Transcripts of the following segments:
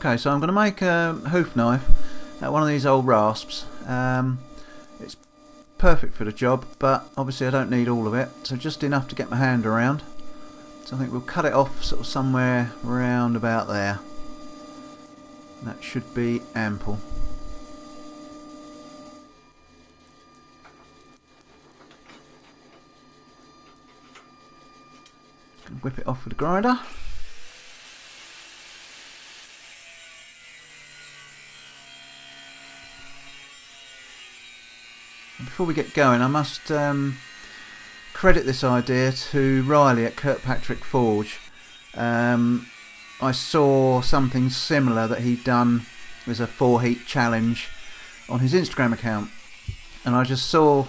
Okay, so I'm going to make a hoof knife out of one of these old rasps. It's perfect for the job, but obviously I don't need all of it, so just enough to get my hand around. So I think we'll cut it off sort of somewhere around about there. That should be ample. Whip it off with a grinder. And before we get going, I must credit this idea to Riley at Kirkpatrick Forge. I saw something similar that he'd done as a 4-heat challenge on his Instagram account, and I just saw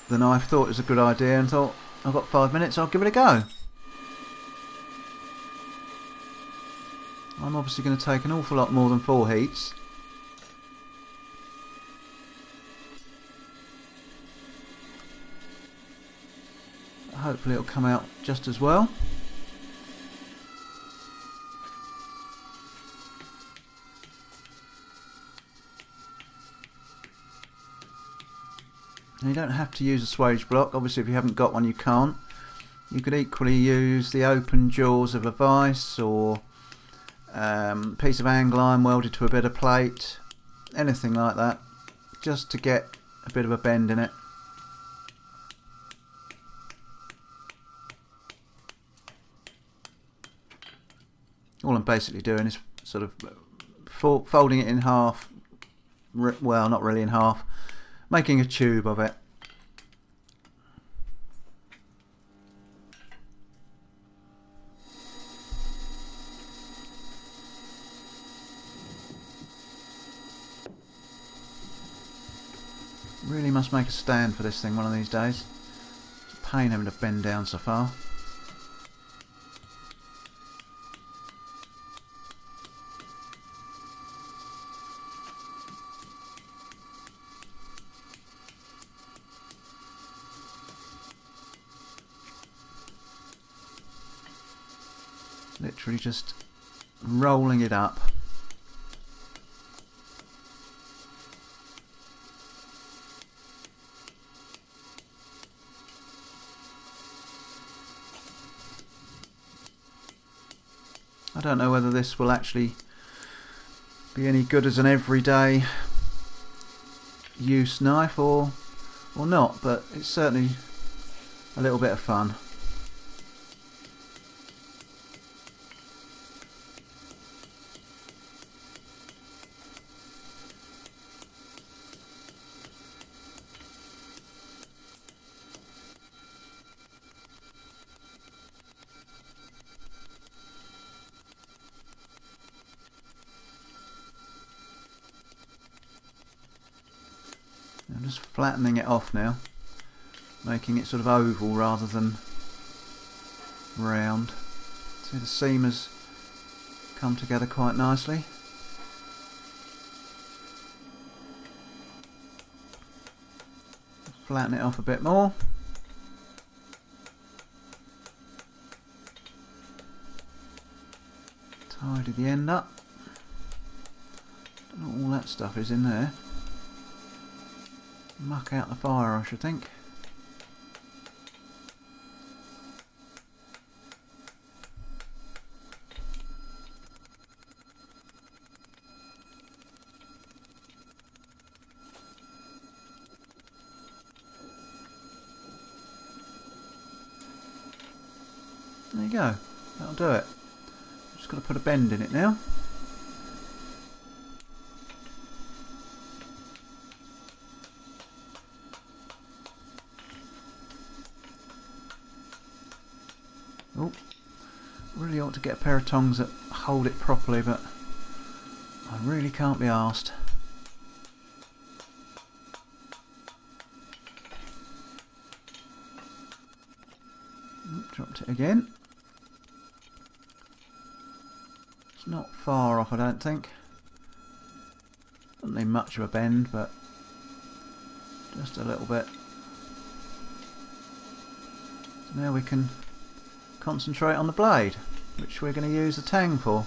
the knife, thought it was a good idea, and thought, I've got 5 minutes, I'll give it a go. I'm obviously going to take an awful lot more than 4 heats. Hopefully it'll come out just as well. And you don't have to use a swage block. Obviously if you haven't got one you can't. You could equally use the open jaws of a vise, or piece of angle iron welded to a bit of plate, anything like that, just to get a bit of a bend in it. All I'm basically doing is sort of folding it in half, well, not really in half, making a tube of it. Really must make a stand for this thing one of these days. It's a pain having to bend down so far. Literally just rolling it up. I don't know whether this will actually be any good as an everyday use knife or not, but it's certainly a little bit of fun. I'm just flattening it off now, making it sort of oval rather than round. See, the seam has come together quite nicely. Flatten it off a bit more. Tidy the end up. Don't know what all that stuff is in there. Muck out the fire, I should think. There you go. That'll do it. Just got to put a bend in it now. Oh, really ought to get a pair of tongs that hold it properly, but I really can't be arsed. Dropped it again. It's not far off, I don't think. Doesn't need much of a bend, but just a little bit. So now we can concentrate on the blade, which we're going to use the tang for.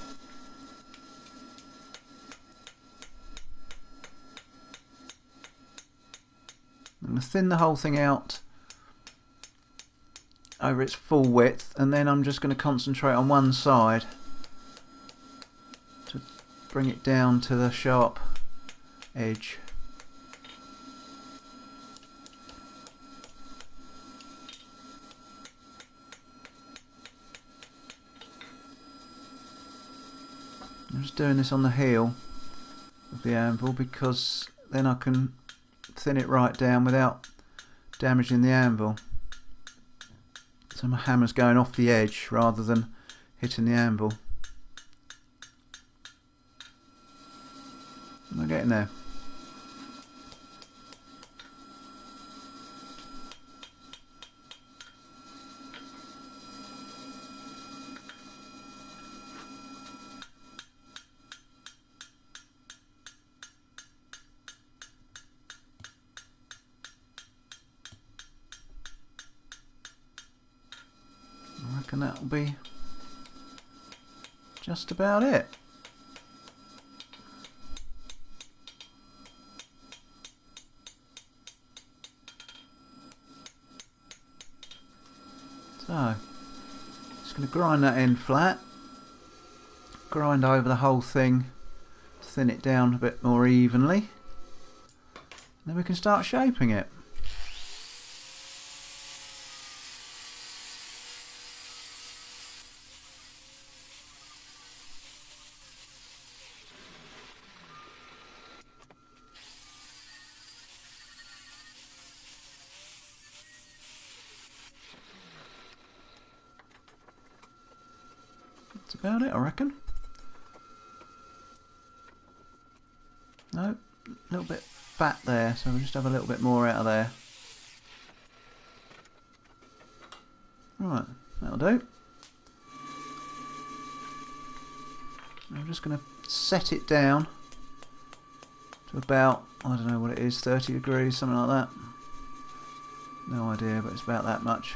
thin the whole thing out over its full width, and then I'm just going to concentrate on one side to bring it down to the sharp edge. I'm just doing this on the heel of the anvil because then I can thin it right down without damaging the anvil. So my hammer's going off the edge rather than hitting the anvil. Am I getting there? I reckon that'll be just about it. So, just going to grind that end flat, grind over the whole thing, thin it down a bit more evenly, then we can start shaping it. That's about it, I reckon. No, a little bit fat there, so we'll just have a little bit more out of there. Right, that'll do. I'm just going to set it down to about, I don't know what it is, 30 degrees, something like that. No idea, but it's about that much.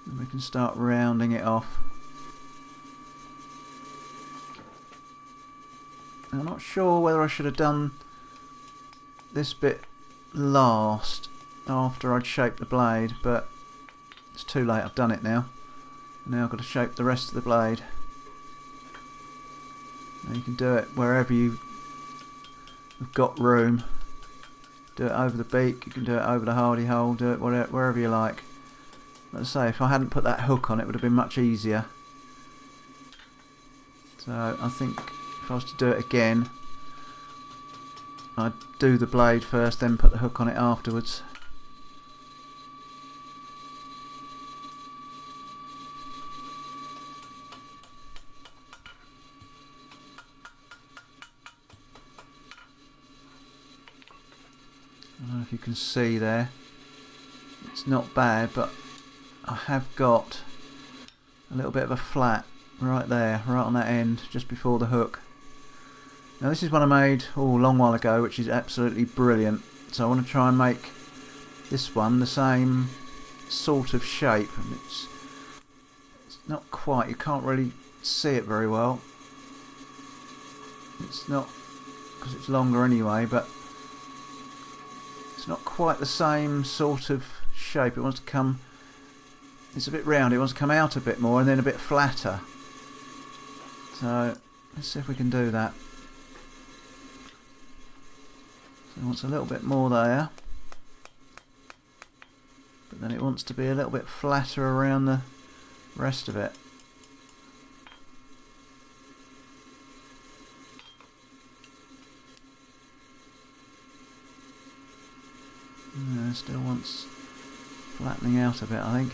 And we can start rounding it off. I'm not sure whether I should have done this bit last after I'd shaped the blade, but it's too late, I've done it now. Now I've got to shape the rest of the blade. Now you can do it wherever you've got room. Do it over the beak, you can do it over the hardy hole, do it wherever you like. Let's say if I hadn't put that hook on it would have been much easier. So I think if I was to do it again, I'd do the blade first, then put the hook on it afterwards. I don't know if you can see there. It's not bad, but I have got a little bit of a flat right there, right on that end, just before the hook. Now this is one I made a long while ago, which is absolutely brilliant. So I want to try and make this one the same sort of shape. And it's not quite, you can't really see it very well. It's not, because it's longer anyway, but it's not quite the same sort of shape. It wants to come, it's a bit round, it wants to come out a bit more and then a bit flatter. So let's see if we can do that. So it wants a little bit more there, but then it wants to be a little bit flatter around the rest of it. Yeah, it still wants flattening out a bit, I think.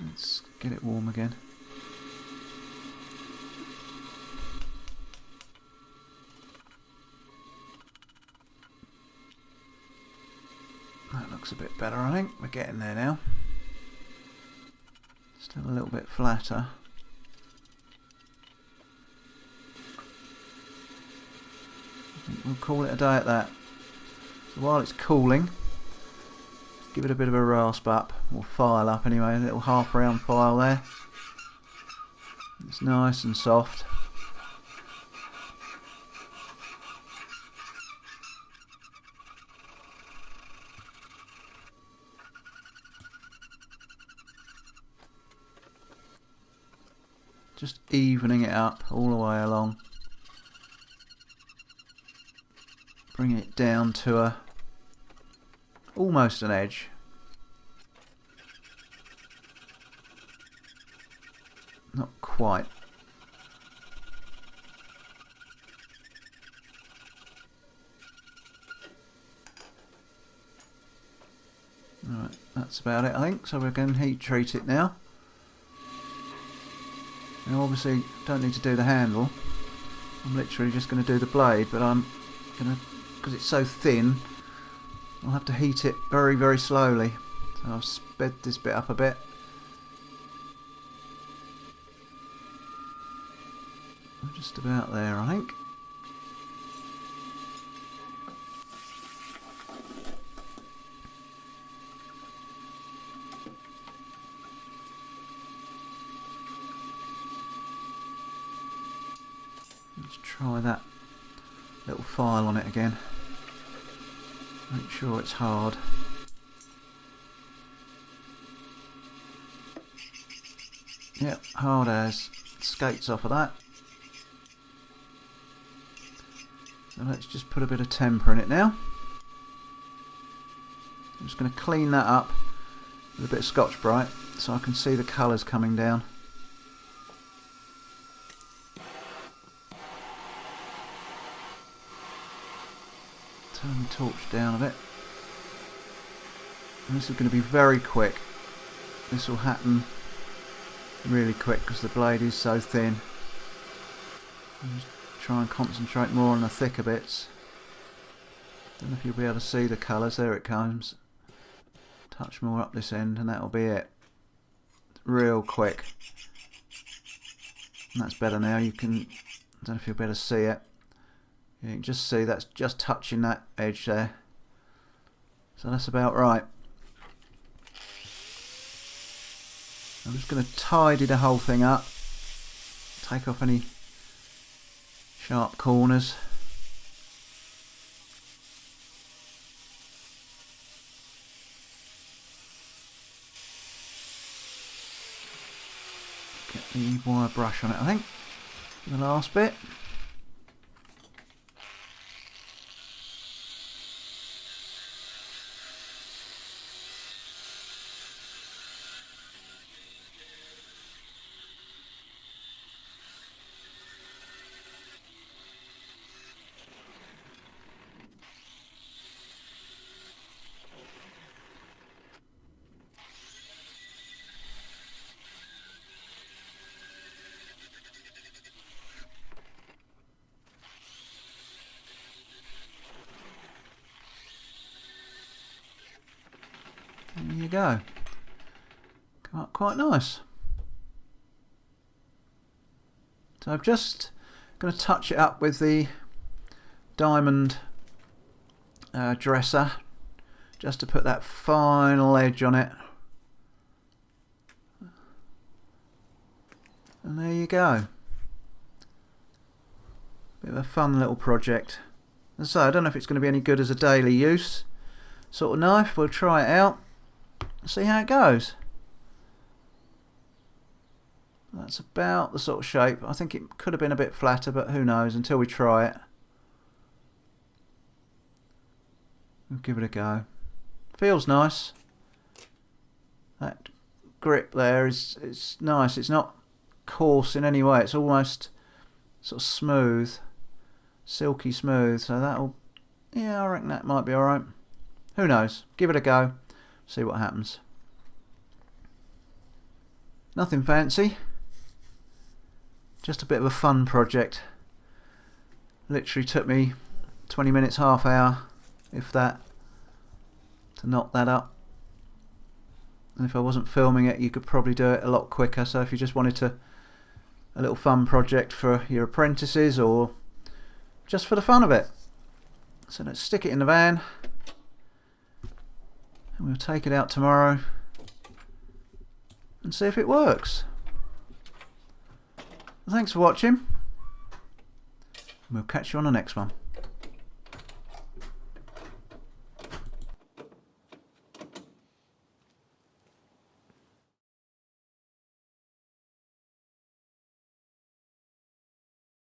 Let's get it warm again. That looks a bit better, I think. We're getting there now. Still a little bit flatter. I think we'll call it a day at that. So while it's cooling, give it a bit of a rasp up, or file up anyway, a little half round file there. It's nice and soft. Just evening it up all the way along. Bring it down to almost an edge. Not quite. Alright, that's about it I think. So we're going to heat treat it now. Now obviously don't need to do the handle. I'm literally just going to do the blade, but I'm going to, because it's so thin, I'll have to heat it very, very slowly. So I've sped this bit up a bit. I'm just about there I think. Let's try that little file on it again. Make sure it's hard. Yep, hard as. Skates off of that. So let's just put a bit of temper in it now. I'm just going to clean that up with a bit of Scotch-Brite so I can see the colours coming down. Turn the torch down a bit. And this is going to be very quick. This will happen really quick because the blade is so thin. I'll just try and concentrate more on the thicker bits. Don't know if you'll be able to see the colours. There it comes. Touch more up this end and that'll be it. Real quick. And that's better now. You can, I don't know if you'll be able to see it. You can just see that's just touching that edge there. So that's about right. I'm just going to tidy the whole thing up. Take off any sharp corners. Get the wire brush on it I think. The last bit. There you go. Come up quite nice. So I'm just going to touch it up with the diamond dresser just to put that final edge on it. And there you go. Bit of a fun little project. And so I don't know if it's going to be any good as a daily use sort of knife. We'll try it out. See how it goes. That's about the sort of shape. I think it could have been a bit flatter, but who knows until we try it. We'll give it a go. Feels nice. That grip there is nice. It's not coarse in any way. It's almost sort of smooth, silky smooth. So that'll, yeah, I reckon that might be alright. Who knows? Give it a go. See what happens. Nothing fancy. Just a bit of a fun project. Literally took me 20 minutes, half hour, if that, to knock that up. And if I wasn't filming it, you could probably do it a lot quicker. So if you just wanted to, a little fun project for your apprentices or just for the fun of it. So let's stick it in the van. And we'll take it out tomorrow and see if it works. Thanks for watching. We'll catch you on the next one.